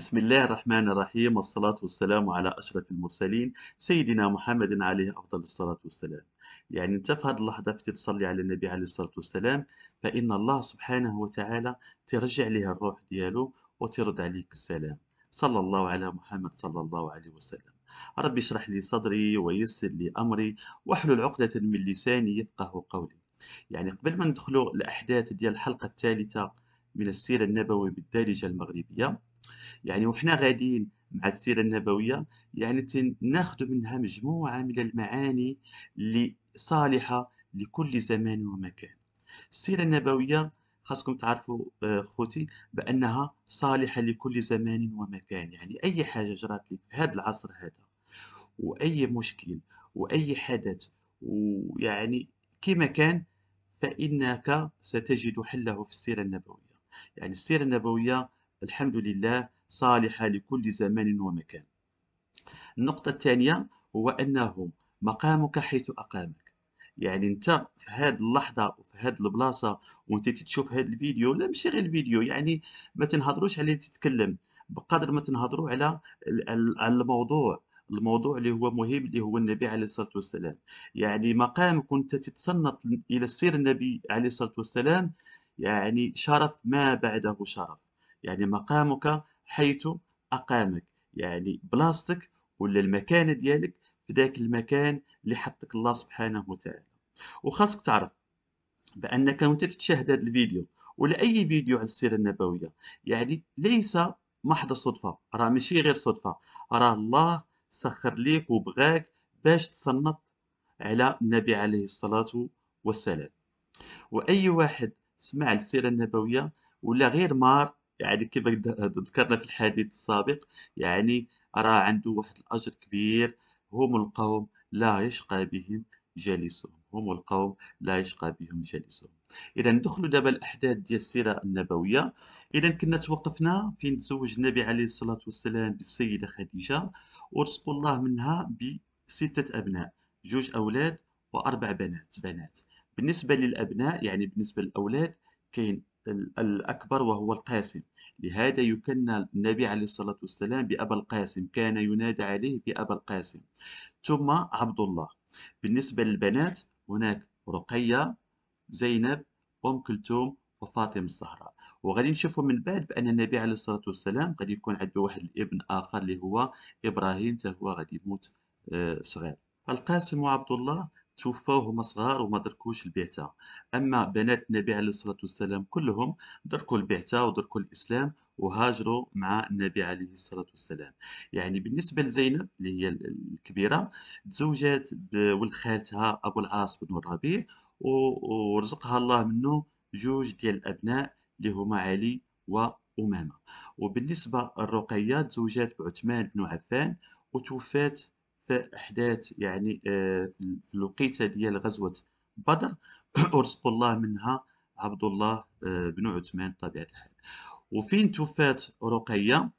بسم الله الرحمن الرحيم والصلاة والسلام على أشرف المرسلين سيدنا محمد عليه أفضل الصلاة والسلام. يعني أنت في هذه اللحظة فتي تصلي على النبي عليه الصلاة والسلام، فإن الله سبحانه وتعالى ترجع لها الروح ديالو وترد عليك السلام. صلى الله على محمد صلى الله عليه وسلم. ربي اشرح لي صدري ويسر لي أمري واحلل عقدة من لساني يفقه قولي. يعني قبل ما ندخلوا الأحداث ديال الحلقة الثالثة من السيرة النبوية بالدارجة المغربية، يعني وإحنا غاديين مع السيرة النبوية، يعني ناخذ منها مجموعة من المعاني اللي صالحة لكل زمان ومكان. السيرة النبوية خاصكم تعرفوا خوتي بأنها صالحة لكل زمان ومكان. يعني أي حاجة جرات لك في هذا العصر هذا، وأي مشكل وأي حدث، ويعني كما كان، فإنك ستجد حله في السيرة النبوية. يعني السيرة النبوية الحمد لله صالحة لكل زمان ومكان. النقطة الثانية هو أنه مقامك حيث أقامك. يعني أنت في هذه اللحظة وفي هذه البلاصة وأنت تشوف هذا الفيديو، لا ماشي غير الفيديو، يعني ما تنهضروش على اللي تتكلم بقدر ما تنهضروا على على الموضوع اللي هو مهم، اللي هو النبي عليه الصلاة والسلام. يعني مقامك وأنت تتصنت إلى سير النبي عليه الصلاة والسلام، يعني شرف ما بعده شرف. يعني مقامك حيث أقامك، يعني بلاصتك ولا المكانة ديالك في ذاك المكان اللي حطك الله سبحانه وتعالى. وخاصك تعرف بأنك وانت تشاهد هذا الفيديو ولا أي فيديو على السيرة النبوية، يعني ليس محض صدفة، راه ماشي غير صدفة، راه الله سخر ليك وبغاك باش تصنت على النبي عليه الصلاة والسلام. واي واحد سمع السيره النبويه ولا غير مار، يعني كما ذكرنا في الحديث السابق، يعني راه عنده واحد الاجر كبير. هم القوم لا يشقى بهم جالسهم، هم القوم لا يشقى بهم جالسهم. اذا ندخلوا دابا الاحداث ديال السيره النبويه. اذا كنا توقفنا فين تزوج النبي عليه الصلاه والسلام بالسيده خديجه، ورزق الله منها بسته ابناء، جوج اولاد واربع بنات. بالنسبة للأبناء، يعني بالنسبة للأولاد، كاين الأكبر وهو القاسم. لهذا يكنى النبي عليه الصلاة والسلام بأبا القاسم، كان ينادى عليه بأبا القاسم. ثم عبد الله. بالنسبة للبنات هناك رقية، زينب، أم كلثوم، وفاطمة الزهراء. وغادي نشوفوا من بعد بأن النبي عليه الصلاة والسلام قد يكون عنده واحد الابن آخر اللي هو إبراهيم، حتى هو غادي يموت صغير. القاسم وعبد الله توفاو هما صغار وما دركوش البعثة. أما بنات النبي عليه الصلاة والسلام كلهم دركوا البعثة ودركوا الإسلام وهاجروا مع النبي عليه الصلاة والسلام. يعني بالنسبة لزينب اللي هي الكبيرة، تزوجات بولد خالتها أبو العاص بن الربيع، ورزقها الله منه جوج ديال الأبناء اللي هما علي وأمامة. وبالنسبة للرقية تزوجات بعثمان بن عفان، وتوفات في أحداث، يعني في الوقيتة ديال غزوة بدر. ورزق الله منها عبد الله بن عثمان بطبيعة الحال. وفين توفات رقية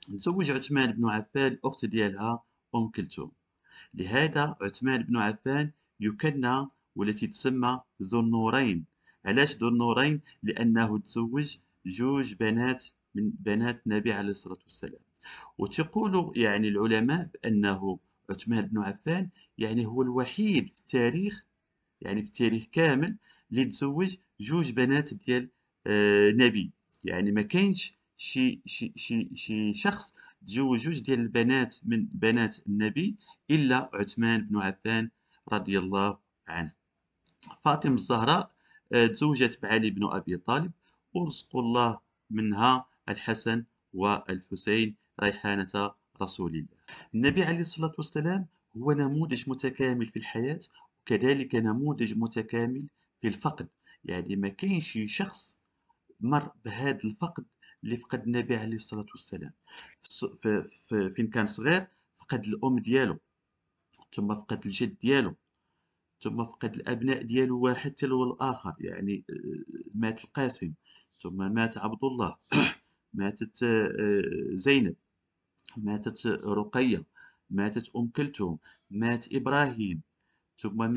تزوج عثمان بن عفان الأخت ديالها أم كلثوم. لهذا عثمان بن عفان يكنى والتي تسمى ذو النورين. علاش ذو النورين؟ لأنه تزوج جوج بنات من بنات النبي عليه الصلاة والسلام. وتقول يعني العلماء بأنه عثمان بن عفان يعني هو الوحيد في التاريخ، يعني في التاريخ كامل، اللي تزوج جوج بنات ديال نبي. يعني ما كاينش شي شخص تزوج جوج ديال البنات من بنات النبي إلا عثمان بن عفان رضي الله عنه. فاطمة الزهراء تزوجت بعلي بن أبي طالب، ورزق الله منها الحسن والحسين ريحانة رسول الله. النبي عليه الصلاة والسلام هو نموذج متكامل في الحياة، وكذلك نموذج متكامل في الفقد. يعني ما كاينش شي شخص مر بهذا الفقد اللي فقد النبي عليه الصلاة والسلام. فين كان صغير فقد الأم ديالو، ثم فقد الجد ديالو، ثم فقد الأبناء ديالو واحد تلو الآخر. يعني مات القاسم، ثم مات عبد الله، ماتت زينب، ماتت رقية، ماتت أم كلثوم، مات إبراهيم، ثم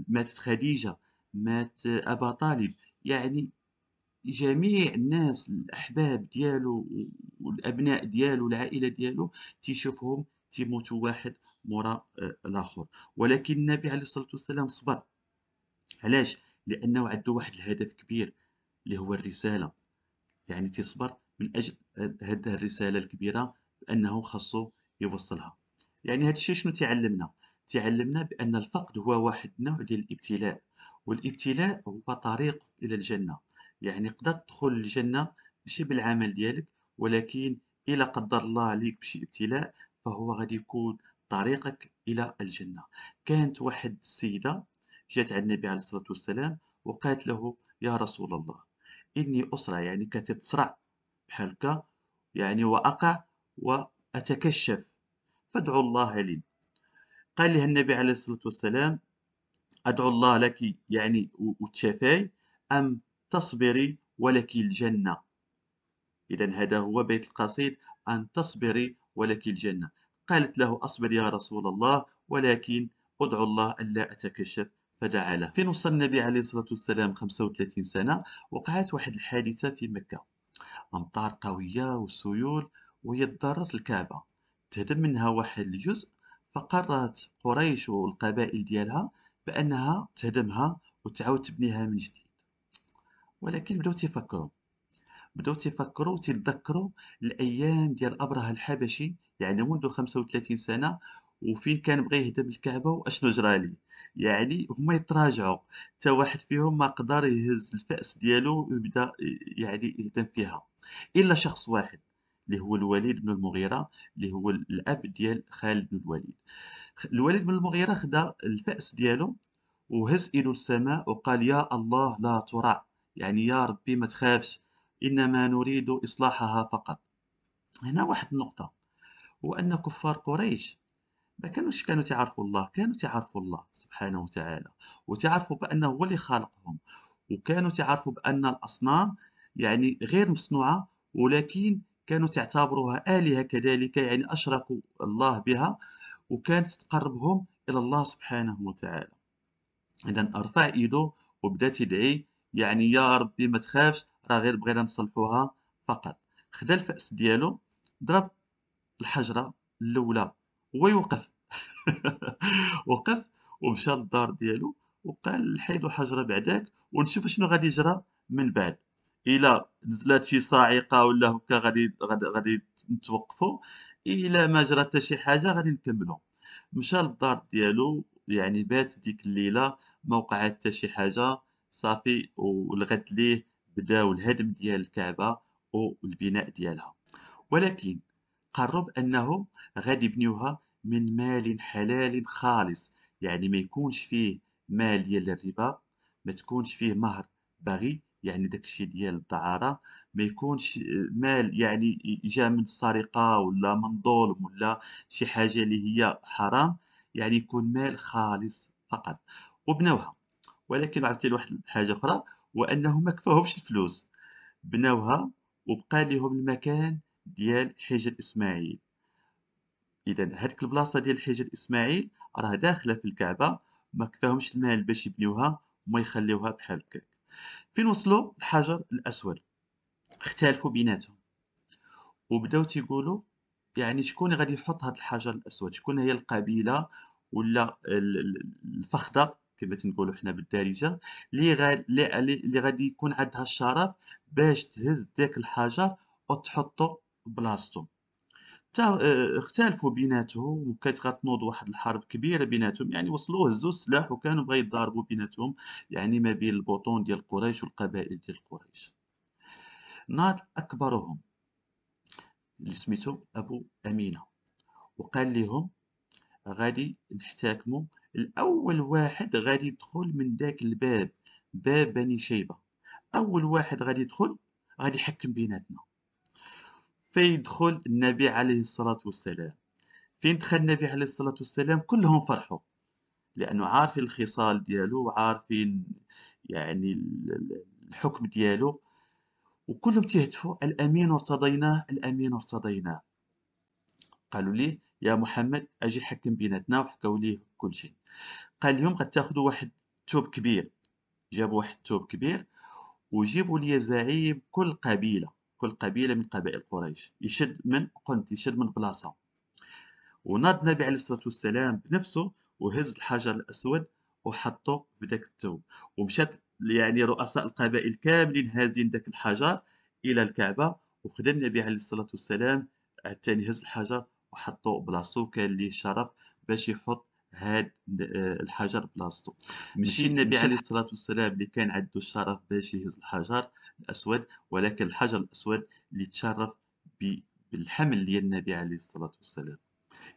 ماتت خديجة، مات أبا طالب. يعني جميع الناس الأحباب ديالو والأبناء ديالو والعائلة ديالو تيشوفهم تيموتوا واحد مورا الآخر، ولكن النبي عليه الصلاة والسلام صبر. علاش؟ لأنه عنده واحد الهدف كبير اللي هو الرسالة، يعني تيصبر من أجل هاد الرسالة الكبيرة بأنه خاصو يوصّلها. يعني هاد الشي شنو تيعلّمنا؟ تيعلّمنا بأن الفقد هو واحد النوع ديال الابتلاء، والابتلاء هو طريق إلى الجنة. يعني تقدر تدخل الجنة ماشي بالعمل ديالك، ولكن إلا قدّر الله عليك بشي ابتلاء فهو غادي يكون طريقك إلى الجنة. كانت واحد السيدة جات عند النبي عليه الصلاة والسلام وقالت له: "يا رسول الله، إني أسرع"، يعني كانت تسرع بحال هكا، يعني وأقع وأتكشف، فادعوا الله لي. قال لها النبي عليه الصلاة والسلام: أدعو الله لك يعني وتشافاي، أم تصبري ولك الجنة؟ إذا هذا هو بيت القصيد: أن تصبري ولك الجنة. قالت له: أصبر يا رسول الله، ولكن أدعو الله ألا أتكشف. فدعا له. فين وصل النبي عليه الصلاة والسلام 35 سنة، وقعت واحد الحادثة في مكة، أمطار قوية وسيول، وهي تضرر الكعبة، تهدم منها واحد الجزء. فقررت قريش والقبائل ديالها بأنها تهدمها وتعاود تبنيها من جديد. ولكن بداو تيفكروا وتيتذكروا الأيام ديال أبرهة الحبشي، يعني منذ 35 سنة، وفين كان بغى يهدم الكعبة وأشنو جرى ليه. يعني هما يتراجعوا، حتى واحد فيهم ما قدر يهز الفأس ديالو ويبدا يعني يهدم فيها، إلا شخص واحد اللي هو الوليد بن المغيرة، اللي هو الأب ديال خالد بن الوليد. الوليد بن المغيرة خدا الفأس ديالو وهز إيدو للسماء وقال: يا الله لا ترع، يعني يا ربي ما تخافش، إنما نريد إصلاحها فقط. هنا واحد النقطة، هو أن كفار قريش ما كانوا تعرفوا الله، كانوا تعرفوا الله سبحانه وتعالى، وتعرفوا بأنه هو اللي خالقهم، وكانوا تعرفوا بأن الأصنام يعني غير مصنوعة، ولكن كانوا تعتبروها آلهة كذلك، يعني أشركوا الله بها، وكانت تقربهم إلى الله سبحانه وتعالى. إذا رفع إيدو وبدا تيدعي، يعني يا ربي ما تخافش، راه غير بغينا نصلحوها فقط. خدا الفأس ديالو، ضرب الحجرة الأولى، هو يوقف. وقف ومشى للدار ديالو وقال: حيدوا حجرة بعداك ونشوف شنو غادي يجرى من بعد. إلا نزلات شي صاعقة ولا هكا غادي نتوقفوا، إلا ما جرى حتى شي حاجة غادي نكملوا. مشى للدار ديالو، يعني بات ديك الليلة، ما وقع حتى شي حاجة، صافي. والغد ليه بداو الهدم ديال الكعبة والبناء ديالها. ولكن قرّروا بأنه غادي يبنيوها من مال حلال خالص، يعني ما يكونش فيه مال ديال الربا، ما تكونش فيه مهر بغي، يعني داك الشي ديال الدعارة، ما يكونش مال يعني جا من السرقة ولا من ظلم ولا شي حاجة اللي هي حرام، يعني يكون مال خالص فقط. وبناوها. ولكن عاوتاني واحد الحاجة أخرى، هو أنه ما كفاهمش الفلوس، بناوها وبقى ليهم المكان ديال حجر إسماعيل. إذا هاديك البلاصة ديال حجر إسماعيل راه داخلة في الكعبة، ما كفاهمش المال باش يبنيوها وما يخليوها بحال هكاك. فين وصلوا الحجر الأسود، اختلفوا بيناتهم وبداو تيقولوا يعني شكون غادي يحط هاد الحجر الأسود، شكون هي القبيلة ولا الفخدة كما تنقولوا حنا بالدارجة، اللي غادي يكون عندها الشرف باش تهز داك الحجر وتحطو بلاصتو. اختلفوا بيناتهم وكانت غتنوض واحد الحرب كبيرة بيناتهم، يعني وصلوا هزوا السلاح وكانوا بغا يتضاربوا بيناتهم، يعني ما بين البطون ديال قريش والقبائل ديال قريش. ناض أكبرهم اللي سميتو أبو أمينة وقال لهم: غادي نحتاكموا الأول واحد غادي يدخل من داك الباب، باب بني شيبة، أول واحد غادي يدخل غادي يحكم بيناتنا. فيدخل النبي عليه الصلاة والسلام. فين دخل النبي عليه الصلاة والسلام كلهم فرحوا، لأنه عارفين الخصال ديالو وعارفين يعني الحكم ديالو، وكلهم تيهتفوا: الأمين ارتضيناه، الأمين ارتضيناه. قالوا ليه: يا محمد أجي حكم بيناتنا، وحكاو ليه كل شيء. قال لهم: غتاخذوا واحد الثوب كبير. جابوا واحد الثوب كبير وجيبوا لي زعيم كل قبيلة، كل قبيلة من قبائل قريش يشد من قنت، يشد من بلاصة. وناض النبي عليه الصلاة والسلام بنفسه وهز الحجر الأسود وحطه في ذاك الثوب، ومشات يعني رؤساء القبائل كاملين هازين ذاك الحجر إلى الكعبة، وخدا النبي عليه الصلاة والسلام عاوتاني هز الحجر وحطه بلاصتو، كان ليه الشرف باش يحط هاد الحجر بلاصتو. ماشي النبي عليه الصلاة والسلام اللي كان عنده الشرف باش يهز الحجر الأسود، ولكن الحجر الأسود اللي تشرف بالحمل ديال النبي عليه الصلاة والسلام.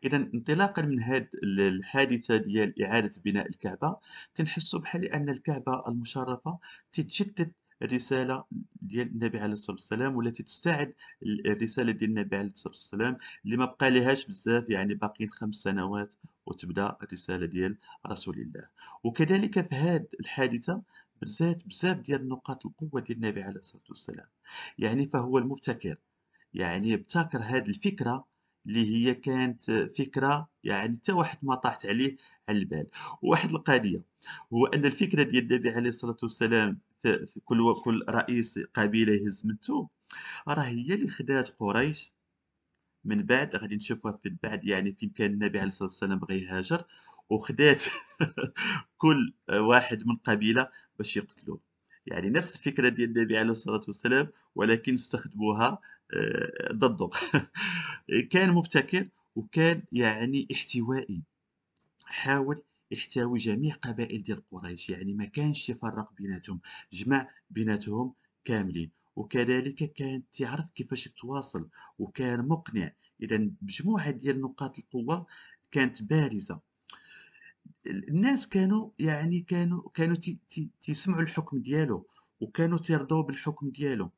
إذا انطلاقا من هذه الحادثة ديال إعادة بناء الكعبة، تنحسوا بحال أن الكعبة المشرفة تتجدد الرسالة ديال النبي عليه الصلاة والسلام، والتي تستعد الرسالة ديال النبي عليه الصلاة والسلام اللي ما بقى لهاش بزاف، يعني باقيين 5 سنوات وتبدا الرسالة ديال رسول الله. وكذلك في هذه الحادثة بزاف ديال نقاط القوة ديال النبي عليه الصلاة والسلام. يعني فهو المبتكر، يعني ابتكر هذه الفكرة اللي هي كانت فكرة يعني حتى واحد ما طاحت عليه على البال. وواحد القضية هو أن الفكرة ديال النبي عليه الصلاة والسلام في كل رئيس قبيلة يهز منتو، راه هي اللي خدات قريش من بعد غادي نشوفوها في بعد، يعني فين كان النبي عليه الصلاة والسلام بغى يهاجر، وخدات كل واحد من قبيلة باش يقتلوه. يعني نفس الفكرة ديال النبي عليه الصلاة والسلام، ولكن استخدموها ضده. كان مبتكر وكان يعني احتوائي، حاول يحتوي جميع قبائل ديال قريش، يعني ما كانش يفرق بيناتهم، جمع بيناتهم كاملين. وكذلك كان تعرف كيفاش يتواصل، وكان مقنع. اذا مجموعة ديال نقاط القوة كانت بارزة. الناس كانوا يعني كانوا تيسمعوا الحكم ديالو، وكانوا تيرضوا بالحكم ديالو.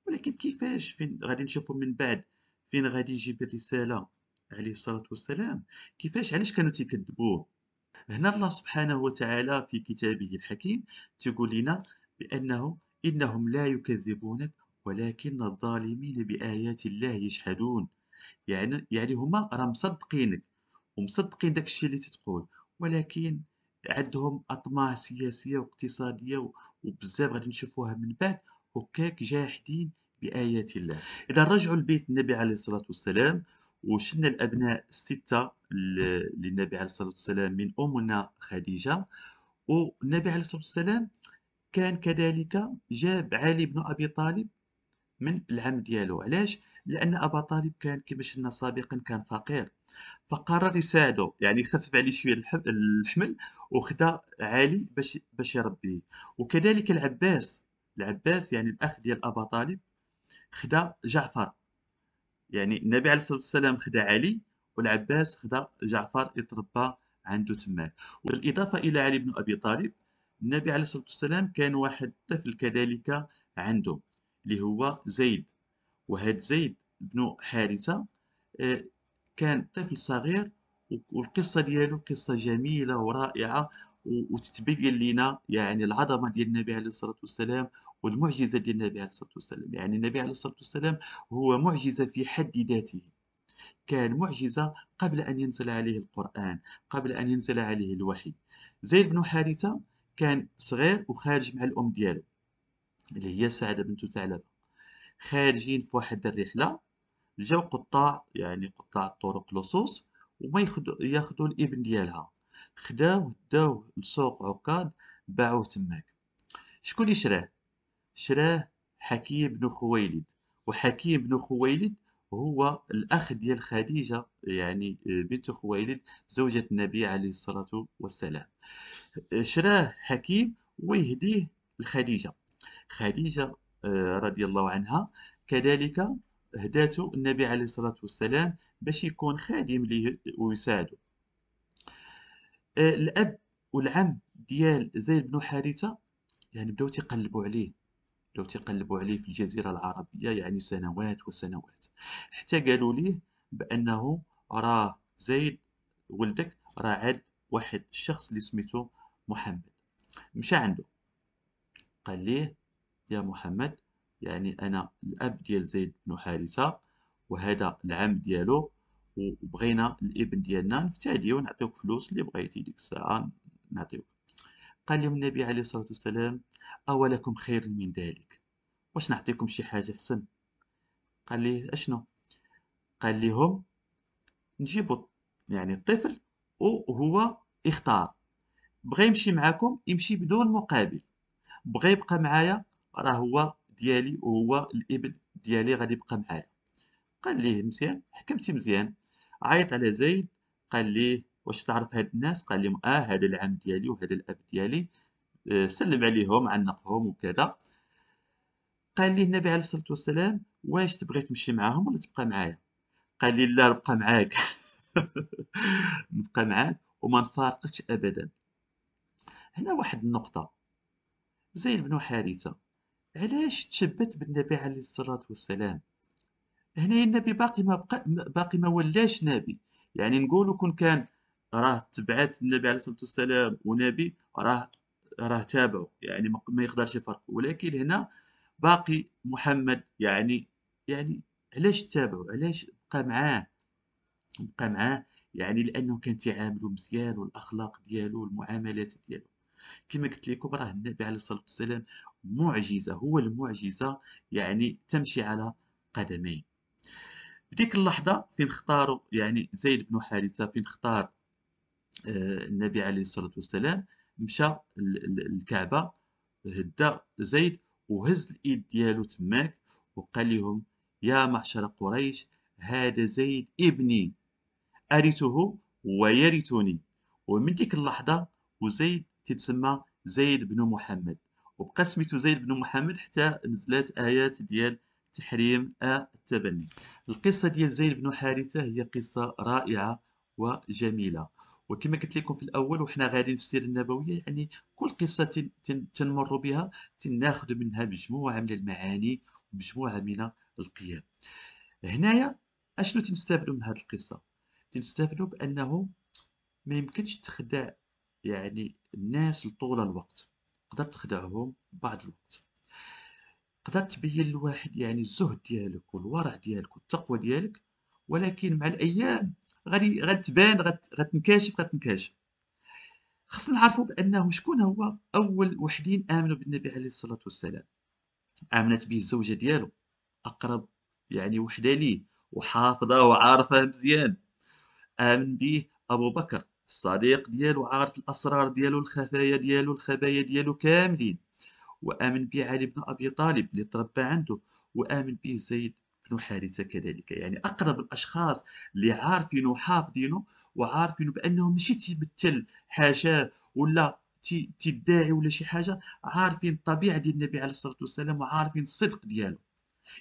ولكن كيفاش فين غادي نشوفوا من بعد فين غادي يجيب الرسالة عليه الصلاة والسلام، كيفاش علاش كانوا تيكذبوه. هنا الله سبحانه وتعالى في كتابه الحكيم تقول لنا بأنه إنهم لا يكذبونك ولكن الظالمين بآيات الله يجحدون. يعني هما راه مصدقينك ومصدقين داك الشيء اللي تتقول، ولكن عندهم أطماع سياسية واقتصادية وبزاف غادي نشوفوها من بعد، هكاك جاحدين بآيات الله. إذا رجعوا لبيت النبي عليه الصلاة والسلام، وشلنا الأبناء الستة للنبي عليه الصلاة والسلام من أمنا خديجة. والنبي عليه الصلاة والسلام كان كذلك جاب علي بن أبي طالب من العم ديالو. علاش؟ لأن أبا طالب كان كما شفنا سابقا كان فقير، فقرر يساعده، يعني يخفف عليه شويه الحمل، وخدا علي باش يربيه. وكذلك العباس يعني الاخ ديال ابا طالب خدا جعفر. يعني النبي عليه الصلاه والسلام خدا علي، والعباس خدا جعفر يتربى عنده تماك. بالاضافه الى علي بن ابي طالب، النبي عليه الصلاه والسلام كان واحد طفل كذلك عنده اللي هو زيد. وهاد زيد بن حارثة آه، كان طفل صغير، والقصة ديالو قصة جميلة ورائعة، وتتبين لنا يعني العظمة ديال النبي عليه الصلاة والسلام والمعجزة ديال النبي عليه الصلاة والسلام. يعني النبي عليه الصلاة والسلام هو معجزة في حد ذاته، كان معجزة قبل أن ينزل عليه القرآن، قبل أن ينزل عليه الوحي. زيد بن حارثة كان صغير وخارج مع الأم ديالو اللي هي سعدة بنت ثعلبة، خارجين في واحد الرحلة. جاو قطاع، يعني قطاع الطرق لصوص، وما ياخدوا الابن ديالها، داوه لسوق عكاظ، باعوه تماك. شكون اللي شراه؟ شراه حكيم بن خويلد. وحكيم بن خويلد هو الأخ ديال خديجة، يعني بنت خويلد زوجة النبي عليه الصلاة والسلام. شراه حكيم ويهديه لخديجة. خديجة رضي الله عنها كذلك هداته النبي عليه الصلاة والسلام باش يكون خادم ليه ويساعده. الأب والعم ديال زيد بن حارثة يعني بداو تيقلبوا عليه في الجزيرة العربية، يعني سنوات وسنوات، حتى قالوا ليه بأنه راه زيد ولدك راه عاد واحد الشخص اللي سميتو محمد. مشى عنده قال ليه يا محمد، يعني أنا الأب ديال زيد بن حارثة، وهذا العم ديالو، وبغينا الابن ديالنا نفتديو ونعطيوك فلوس اللي بغيتي ديك الساعة نعطيوك. قال لهم النبي عليه الصلاة والسلام: أولكم خير من ذلك؟ واش نعطيكم شي حاجة أحسن؟ قال ليه اشنو؟ قال لهم نجيبوا يعني الطفل وهو يختار، بغى يمشي معاكم يمشي بدون مقابل، بغى يبقى معايا راه هو ديالي وهو الابن ديالي غادي يبقى معايا. قال ليه مزيان، حكمتي مزيان. عيط على زيد، قال ليه واش تعرف هاد الناس؟ قال لهم هذا العم ديالي وهذا الاب ديالي. سلم عليهم عنقهم وكذا. قال لي النبي عليه الصلاة والسلام واش تبغي تمشي معاهم ولا تبقى معايا؟ قال لي لا نبقى معاك. نبقى معاك وما نفارقكش ابدا. هنا واحد النقطة، زيد بن حارثة علاش تشبت بالنبي عليه الصلاة والسلام؟ هنا النبي باقي ما ولاش نبي. يعني نقولوا كون كان راه تبعت النبي عليه الصلاة والسلام ونبي راه تابعه، يعني ما يقدرش يفرق. ولكن هنا باقي محمد، يعني علاش تابعه؟ علاش بقى معاه؟ يعني لانه كان تعامله مزيان والاخلاق ديالو والمعاملات ديالو. كما قلت لكم راه النبي عليه الصلاة والسلام معجزة، هو المعجزة، يعني تمشي على قدمين. بديك اللحظة فين اختاروا يعني زيد بن حارثة، فين اختار النبي عليه الصلاة والسلام، مشى الكعبة، هدا زيد وهز الإيد ديالو تماك وقال لهم يا معشر قريش هذا زيد ابني أرثه ويرثني. ومن ديك اللحظة وزيد تتسمى زيد بن محمد، وبقى سميتو زيد بن محمد حتى نزلت آيات ديال تحريم التبني. القصة ديال زيد بن حارثة هي قصة رائعة وجميلة. وكما قلت لكم في الأول وحنا غاديين في السيرة النبوية، يعني كل قصة تنمر بها تناخذ منها مجموعة من المعاني ومجموعة من القيم. هنايا اشنو تنستافدوا من هذه القصة؟ تنستافدوا بأنه ما يمكنش تخدع يعني الناس لطول الوقت. تقدر تخدعهم بعض الوقت، تقدر تبين لواحد يعني الزهد ديالك والورع ديالك والتقوى ديالك، ولكن مع الأيام غادي تبان، غتنكشف. خصنا نعرفوا بأنه شكون هو أول وحدين آمنوا بالنبي عليه الصلاة والسلام. آمنت به الزوجة ديالو، أقرب يعني وحدة ليه وحافظة وعارفة مزيان. آمن به أبو بكر الصديق ديالو، عارف الأسرار ديالو، الخفايا ديالو، الخبايا ديالو كاملين. وآمن به علي بن أبي طالب اللي تربى عنده. وآمن به زيد بن حارثة كذلك. يعني أقرب الأشخاص اللي عارفينه وحافظينه وعارفينه بأنه ماشي تيمثل حاشاه ولا تدعي ولا شي حاجة، عارفين الطبيعة ديال النبي عليه الصلاة والسلام وعارفين الصدق ديالو.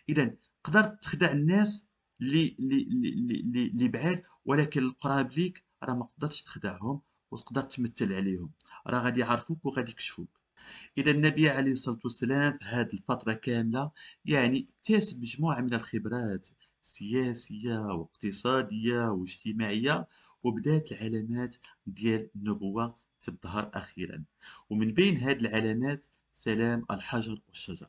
إذا قدرت تخدع الناس اللي بعاد، ولكن القراب ليك راه ما قدرتش تخدعهم وتقدر تمثل عليهم، راه غادي يعرفوك وغادي يكشفوك. إذا النبي عليه الصلاة والسلام في هذه الفترة كاملة يعني اكتسب مجموعة من الخبرات سياسية واقتصادية واجتماعية، وبدات العلامات ديال النبوة تظهر أخيرا. ومن بين هذه العلامات سلام الحجر والشجر.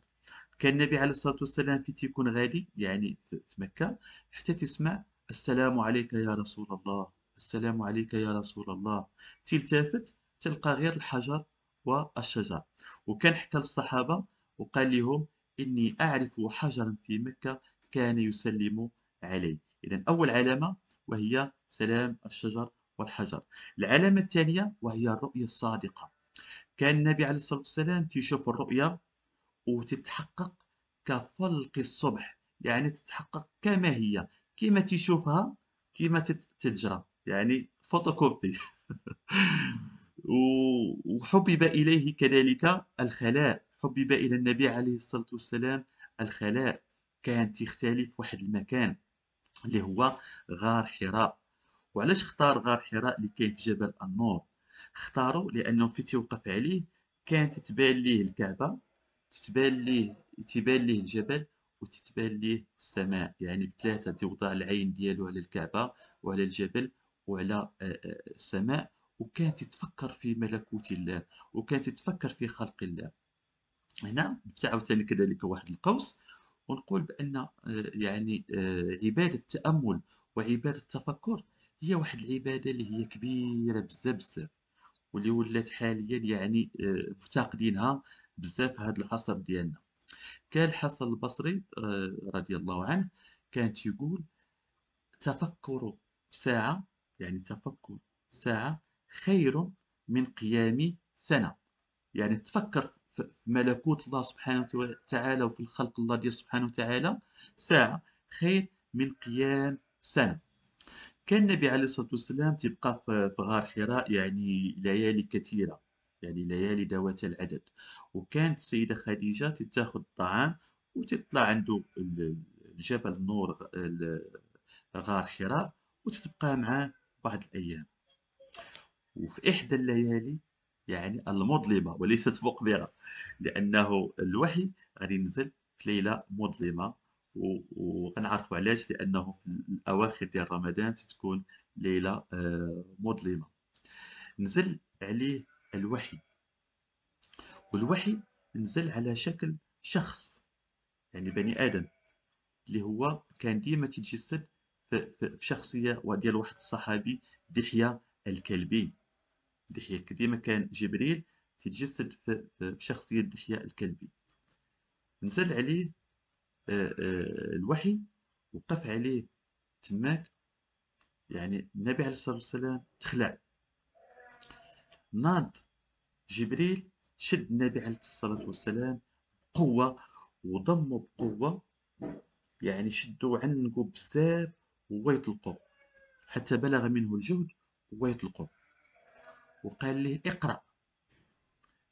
كان النبي عليه الصلاة والسلام في تيكون غادي يعني في مكة، حتى تسمع السلام عليك يا رسول الله، السلام عليك يا رسول الله، تلتفت تلقى غير الحجر والشجر. وكان حكى للصحابة وقال لهم إني أعرف حجرا في مكة كان يسلم علي. إذا أول علامة وهي سلام الشجر والحجر. العلامة الثانية وهي الرؤية الصادقة. كان النبي عليه الصلاة والسلام تيشوف الرؤيا وتتحقق كفلق الصبح، يعني تتحقق كما هي، كيما تشوفها، كيما تتجرى، يعني فوتوكوبي. وحبب إليه كذلك الخلاء، حبب إلى النبي عليه الصلاة والسلام الخلاء. كان تختلف واحد المكان اللي هو غار حراء. وعلاش اختار غار حراء اللي كاين في جبل النور؟ اختاروا لانه في توقف عليه كانت تتبان ليه الكعبه، تبان ليه الجبل، وتتبان ليه السماء، يعني بثلاثه توضع العين ديالو على الكعبه وعلى الجبل وعلى السماء. وكانت تتفكر في ملكوت الله، وكانت تتفكر في خلق الله. هنا نفتح عاوتاني كذلك واحد القوس ونقول بأن يعني عبادة التأمل وعبادة التفكر هي واحد العبادة اللي هي كبيرة بزاف بزاف، واللي ولات حاليا يعني مفتقدينها بزاف في هذا العصر ديالنا. كان الحسن البصري رضي الله عنه كانت يقول: تفكر ساعة، يعني تفكر ساعة خير من قيام سنة. يعني تفكر في ملكوت الله سبحانه وتعالى وفي الخلق الله ديال سبحانه وتعالى ساعة خير من قيام سنة. كان النبي عليه الصلاة والسلام تبقى في غار حراء يعني ليالي كثيرة، يعني ليالي ذوات العدد. وكانت السيدة خديجة تاخذ الطعام وتطلع عنده الجبل نور غار حراء، وتتبقى معاه بعض الأيام. وفي إحدى الليالي يعني المظلمة وليست مقبرة، لأنه الوحي غادي ينزل في ليلة مظلمة، وغنعرفوا علاش، لأنه في الأواخر ديال رمضان تتكون ليلة مظلمة. نزل عليه الوحي، والوحي نزل على شكل شخص، يعني بني آدم، اللي هو كان ديما تيتجسد في شخصية ديال واحد الصحابي، دحية الكلبي. دحية ديما كان جبريل تيتجسد في شخصية دحية الكلبي. نزل عليه الوحي، وقف عليه تماك. يعني النبي عليه الصلاة والسلام تخلع، ناض جبريل شد النبي عليه الصلاة والسلام قوة، وضمه بقوة، يعني شدو عنقو بزاف ويطلقو حتى بلغ منه الجهد ويطلقو. وقال له: اقرأ.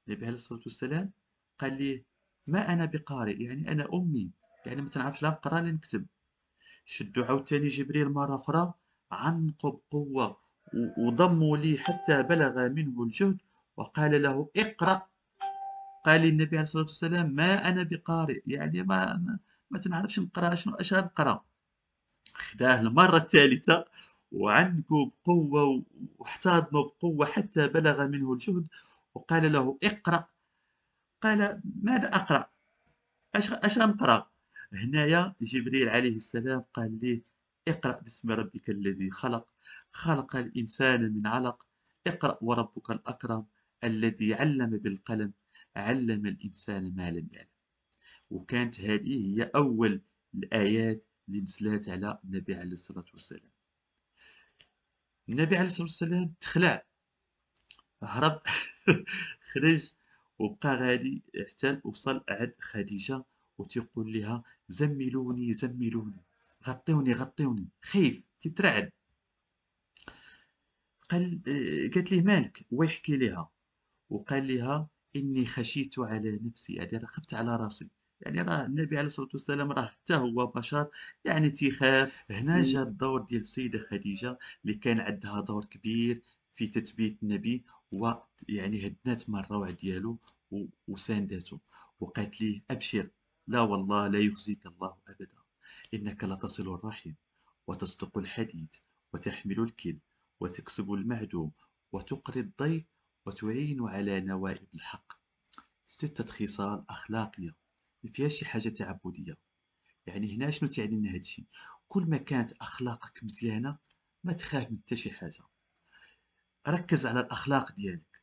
النبي عليه الصلاة والسلام قال لي: ما أنا بقارئ، يعني أنا أمي، يعني ما تنعرفش لا نقرا لا نكتب. شدو عاوتاني جبريل مرة أخرى، عنقو بقوة وضموا لي حتى بلغ منه الجهد، وقال له: اقرأ. قال لي النبي عليه الصلاة والسلام: ما أنا بقارئ، يعني ما تنعرفش نقرا، شنو اش غنقرا. خداه المرة الثالثة وعنقو بقوة واحتضنه بقوة حتى بلغ منه الجهد، وقال له: اقرأ. قال: ماذا أقرأ؟ اش غنقرا؟ هنايا جبريل عليه السلام قال ليه: اقرأ باسم ربك الذي خلق، خلق الإنسان من علق، اقرأ وربك الأكرم، الذي علم بالقلم، علم الإنسان ما لم يعلم. وكانت هذه هي أول الآيات اللي نزلت على النبي عليه الصلاة والسلام. النبي عليه الصلاة والسلام تخلع، هرب خرج، وبقى غادي حتى وصل عند خديجة، وتيقول لها: زملوني زملوني، غطيوني غطيوني، خايف تترعد. قالت ليه: مالك؟ ويحكي لها، وقال لها: إني خشيت على نفسي، يعني أنا خفت على راسي. يعني راه النبي عليه الصلاة والسلام راه حتى هو بشر، يعني تيخاف. هنا جا الدور ديال السيدة خديجة، اللي كان عندها دور كبير في تثبيت النبي، ويعني هدنات من الروع ديالو وساندته، وقالت ليه: أبشر، لا والله لا يخزيك الله أبدا، إنك لتصل الرحم، وتصدق الحديث، وتحمل الكل، وتكسب المعدوم، وتقري الضيف، وتعين على نوائب الحق. 6 خصال أخلاقية، ما فيهاش شي حاجة تعبدية. يعني هنا شنو تعني لنا هادشي؟ كل ما كانت أخلاقك مزيانة ما تخاف من حتى شي حاجة. ركز على الأخلاق ديالك،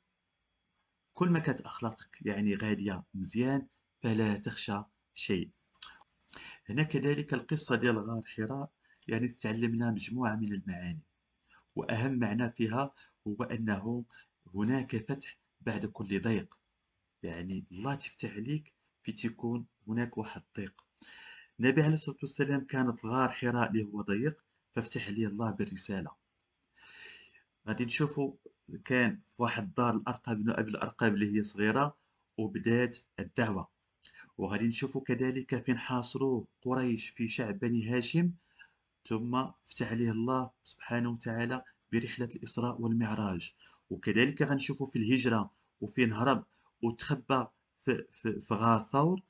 كل ما كانت أخلاقك يعني غادية مزيان فلا تخشى شيء. هنا كذلك القصة ديال غار حراء يعني تعلمنا مجموعة من المعاني، وأهم معنى فيها هو أنه هناك فتح بعد كل ضيق. يعني الله تفتح عليك في تكون هناك واحد الضيق. النبي عليه الصلاة والسلام كان في غار حراء اللي هو ضيق، ففتح عليه الله بالرسالة. غادي نشوفوا كان في واحد الدار الأرقم بن أبي الأرقم اللي هي صغيرة، وبدات الدعوة. وغادي نشوفوا كذلك فين حاصروه قريش في شعب بني هاشم، ثم فتح عليه الله سبحانه وتعالى برحلة الإسراء والمعراج. وكذلك غنشوفوا في الهجرة وفين هرب وتخبى في غار ثور،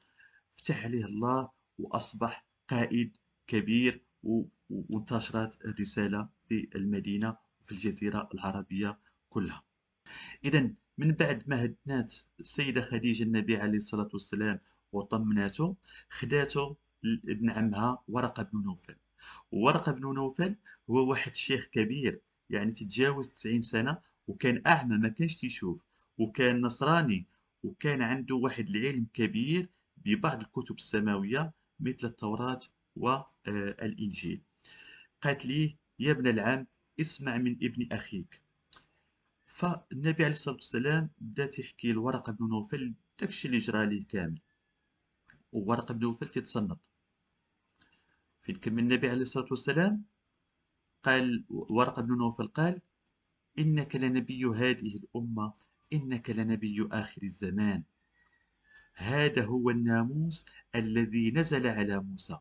فتح عليه الله وأصبح قائد كبير، وانتشرت الرسالة في المدينة وفي الجزيرة العربية كلها. إذا من بعد ما هدنات السيدة خديجة النبي عليه الصلاة والسلام وطمناته، خداته ابن عمها ورقة بن نوفل. وورقة بن نوفل هو واحد الشيخ كبير، يعني تتجاوز 90 سنة، وكان أعمى ما كانش تيشوف، وكان نصراني، وكان عنده واحد العلم كبير ببعض الكتب السماوية مثل التوراة والإنجيل. قالت لي: يا ابن العم، اسمع من ابن أخيك. فالنبي عليه الصلاة والسلام بدا تيحكي لورقة بن نوفل داكشي اللي جرى ليه كامل، وورقة بن نوفل تيتصنت. فين كمل النبي عليه الصلاة والسلام قال ورقة بن نوفل قال: إنك لنبي هذه الأمة، إنك لنبي آخر الزمان، هذا هو الناموس الذي نزل على موسى،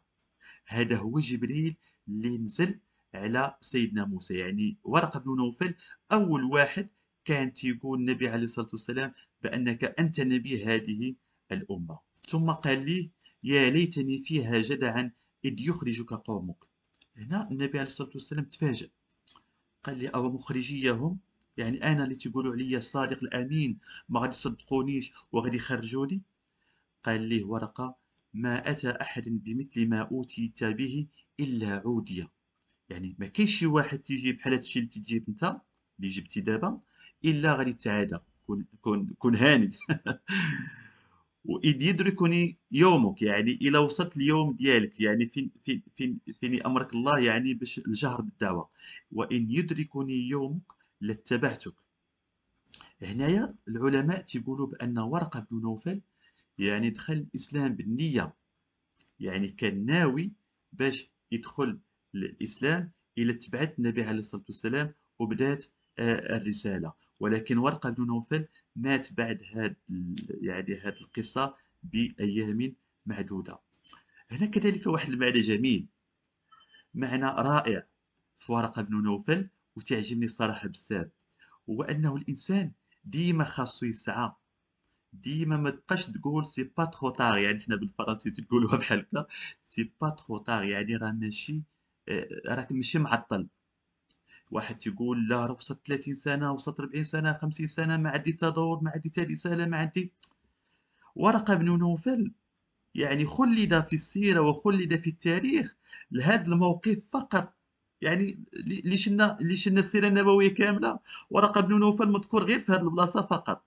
هذا هو جبريل اللي نزل على سيدنا موسى. يعني ورقة بن نوفل أول واحد كان تيقول النبي عليه الصلاة والسلام بأنك أنت نبي هذه الأمة. ثم قال لي: يا ليتني فيها جدعا إذ يخرجك قومك. هنا النبي عليه الصلاة والسلام تفاجأ، قال لي: أو مخرجيهم؟ يعني أنا اللي تيقولوا عليا الصادق الأمين ما غادي يصدقونيش وغادي يخرجوني؟ قال ليه ورقة: ما أتى أحد بمثل ما أوتيت به إلا عودي. يعني ما كاينش شي واحد تيجي بحال هادشي اللي تجيب انت اللي جبتي دابا الا غادي تعادى. كون هاني. وإذ يدركني يومك، يعني إلا وصلت اليوم ديالك، يعني فين أمرك الله، يعني باش الجهر بالدعوة. وإن يدركني يومك لاتبعتك. هنايا العلماء تيقولوا بأن ورقة بن نوفل يعني دخل الإسلام بالنية، يعني كان ناوي باش يدخل الإسلام إلى تبعت النبي عليه الصلاة والسلام وبدات الرسالة. ولكن ورقة بن نوفل مات بعد يعني هاد القصة بأيام معدودة. هنا كذلك واحد المعنى جميل، معنى رائع في ورقة بن نوفل وتعجبني الصراحة بزاف، هو أنه الإنسان ديما خاصو يسعى، ديما ما تبقاش تقول سي با ترو طار. يعني حنا بالفرنسي تقولوها بحال هكا، سي با ترو طار، يعني راه ماشي راك ماشي معطل. واحد تيقول لا راه وصلت 30 سنة، وصلت 40 سنة، 50 سنة، ما عندي تدور، ما عندي رسالة، ما عندي. ورقة بن نوفل يعني خلد في السيرة وخلد في التاريخ لهذا الموقف فقط. يعني اللي شلنا السيرة النبوية كاملة، ورقة بن نوفل مذكور غير في هذه البلاصة فقط.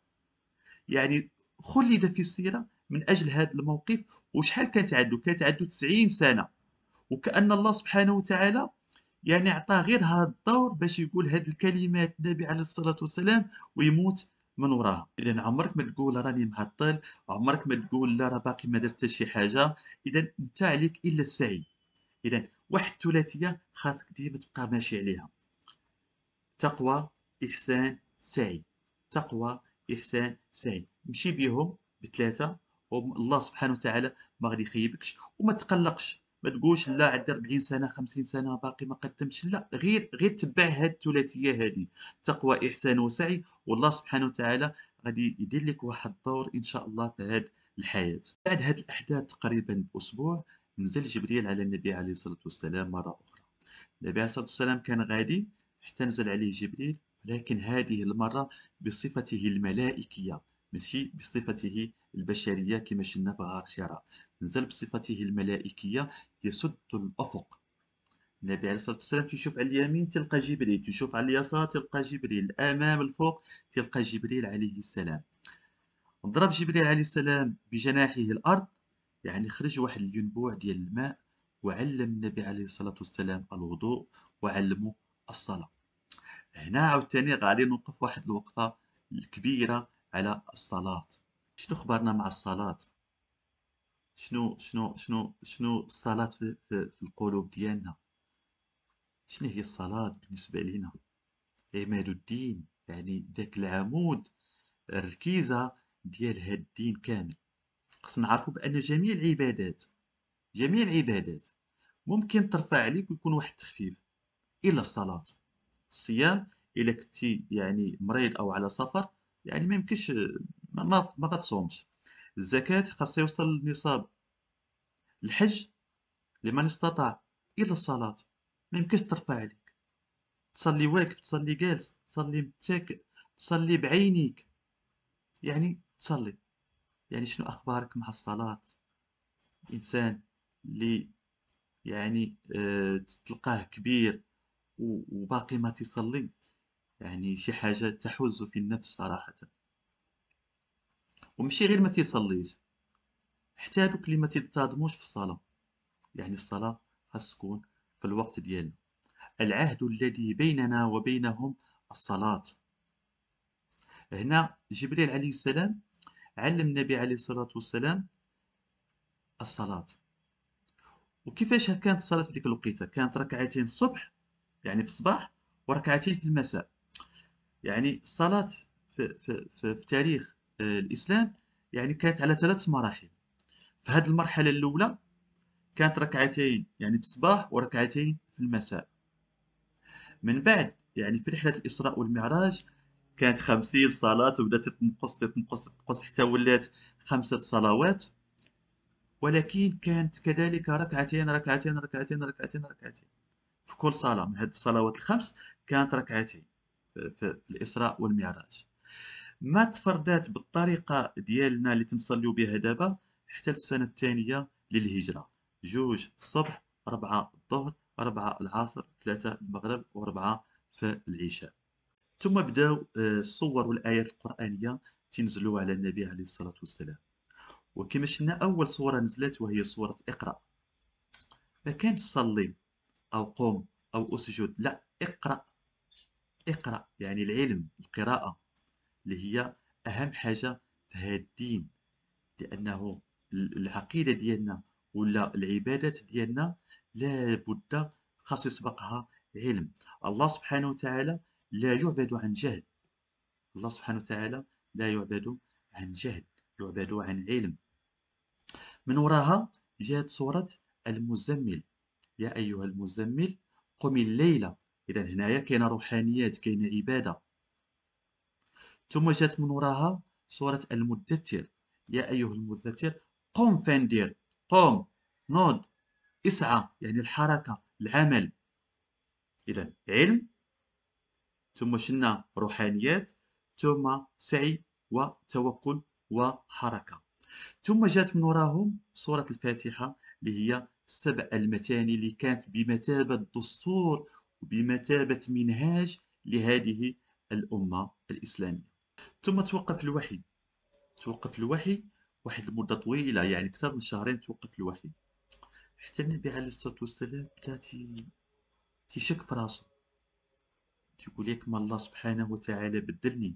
يعني خلد في السيرة من أجل هذا الموقف. وشحال كانت عنده 90 سنة، وكأن الله سبحانه وتعالى يعني عطاه غير هذا الدور باش يقول هذه الكلمات النبي عليه الصلاة والسلام ويموت من وراها. إذا عمرك ما تقول راني معطل، عمرك ما تقول لا راه باقي ما درت شي حاجة. إذا أنت عليك إلا السعي. إذا واحد الثلاثية خاصك ديما تبقى ماشي عليها: تقوى، إحسان، سعي. تقوى، إحسان، سعي، مشي بيهم بثلاثة، والله سبحانه وتعالى ما غادي يخيبكش. وما تقلقش، ما تقولش لا عندي 40 سنة 50 سنة باقي ما قدمتش، لا، غير تبع هاد الثلاثية هذه: تقوى، إحسان، وسعي، والله سبحانه وتعالى غادي يدير لك واحد الدور إن شاء الله في هاد الحياة. بعد هاد الأحداث تقريبا بأسبوع نزل جبريل على النبي عليه الصلاة والسلام مرة أخرى. النبي عليه الصلاة والسلام كان غادي حتى نزل عليه جبريل، لكن هذه المرة بصفته الملائكية، ماشي بصفته البشرية كما شفنا في غار حراء. نزل بصفته الملائكية يسد الأفق. النبي عليه الصلاة والسلام تشوف على اليمين تلقى جبريل، تشوف على اليسار تلقى جبريل، الأمام الفوق تلقى جبريل عليه السلام. ضرب جبريل عليه السلام بجناحه الأرض، يعني خرج واحد الينبوع ديال الماء، وعلم النبي عليه الصلاة والسلام الوضوء، وعلمه الصلاة. هنا عاوتاني غادي نوقف واحد الوقفة كبيرة على الصلاة. شنو خبرنا مع الصلاة؟ شنو الصلاة في القلوب ديالنا؟ شنو هي الصلاة بالنسبة لنا؟ عماد الدين، يعني داك العمود، الركيزة ديال هاد الدين كامل. خصنا نعرفوا بأن جميع العبادات ممكن ترفع عليك ويكون واحد التخفيف إلا الصلاة. الصيام إلا كنتي يعني مريض أو على سفر يعني ما يمكنش، ما غتصومش. الزكاة خاصها يوصل للنصاب. الحج لمن استطاع. إلا الصلاة ما يمكنش ترفع عليك. تصلي واقف، تصلي جالس، تصلي متكئ، تصلي بعينيك، يعني تصلي. يعني شنو أخبارك مع الصلاة؟ إنسان اللي يعني تلقاه كبير وباقي ما تصلي، يعني شي حاجة تحز في النفس صراحة. وماشي غير ما تيصليش، حتى هادوك اللي ما تينتظموش في الصلاة، يعني الصلاة خاص تكون في الوقت ديالنا. العهد الذي بيننا وبينهم الصلاة. هنا جبريل عليه السلام علم النبي عليه الصلاة والسلام الصلاة. وكيفاش كانت الصلاة في ديك الوقيتة؟ كانت ركعتين الصبح يعني في الصباح، وركعتين في المساء. يعني الصلاة في تاريخ الإسلام يعني كانت على 3 مراحل. في هذه المرحلة الأولى كانت ركعتين يعني في الصباح وركعتين في المساء. من بعد يعني في رحلة الإسراء والمعراج كانت 50 صلاة، وبدات تنقص حتى ولات 5 صلوات. ولكن كانت كذلك ركعتين ركعتين ركعتين ركعتين ركعتين في كل صلاة من هذه الصلوات الخمس. كانت ركعتين في الإسراء والمعراج. ما تفرضات بالطريقة ديالنا اللي تنصليو بها دابا حتى السنة الثانية للهجرة. 2 الصبح، 4 الظهر، 4 العصر، 3 المغرب، و4 في العشاء. ثم بداو الصور والآيات القرآنية تنزلوا على النبي عليه الصلاة والسلام. وكما شفنا أول صورة نزلت وهي صورة اقرأ. ما كانش صلي أو قم أو أسجد، لا، اقرأ. اقرأ يعني العلم، القراءة اللي هي أهم حاجة في هذا الدين. لأنه العقيدة ديالنا ولا العبادات ديالنا لابد خاص يسبقها علم. الله سبحانه وتعالى لا يعبد عن جهل. الله سبحانه وتعالى لا يعبد عن جهل، يعبد عن علم. من وراها جاءت سورة المزمل. يا أيها المزمل قم الليل. إذا هنايا كاينة روحانيات، كاينة عبادة. ثم جات من وراها سورة المدثر. يا أيها المدثر قم فانذر. قم، نوض، اسعى يعني الحركة، العمل. إذا علم، ثم شنا روحانيات، ثم سعي وتوكل وحركة. ثم جات من وراهم سورة الفاتحة اللي هي 7 المثاني اللي كانت بمثابة دستور وبمثابة منهاج لهذه الأمة الإسلامية. ثم توقف الوحي. توقف الوحي واحد المدة طويلة، يعني أكثر من شهرين توقف الوحي. حتى النبي عليه الصلاة والسلام بدا تيشك في راسو، تيقول ياك ما الله سبحانه وتعالى بدلني،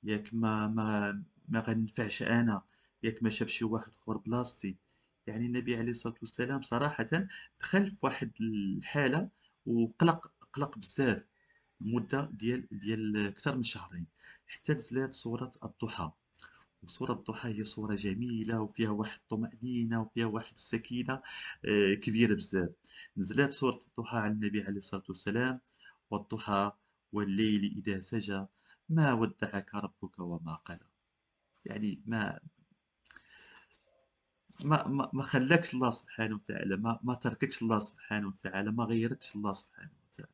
ياك ما غنفعش انا، ياك ما شاف شي واحد اخر بلاصتي. يعني النبي عليه الصلاة والسلام صراحة دخل في واحد الحالة قلق بزاف لمدة ديال أكثر من شهرين. حتى نزلات سورة الضحى. وسورة الضحى هي سورة جميلة وفيها واحد الطمأنينة وفيها واحد السكينة كبيرة بزاف. نزلات سورة الضحى على النبي عليه الصلاة والسلام: والضحى والليل إذا سجى ما ودعك ربك وما قلى. يعني ما خلاكش الله سبحانه وتعالى، ما ترككش الله سبحانه وتعالى، ما غيركش الله سبحانه وتعالى.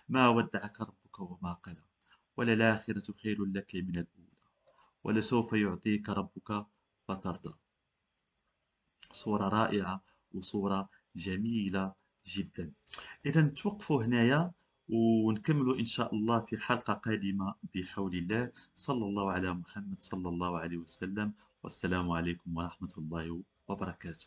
ما ودعك ربك وما قلى، وللآخرة خير لك من الأولى، ولسوف يعطيك ربك فترضى. صورة رائعة وصورة جميلة جدا. إذا توقفوا هنايا، ونكملوا إن شاء الله في حلقة قادمة بحول الله. صلى الله على محمد صلى الله عليه وسلم، والسلام عليكم ورحمة الله وبركاته.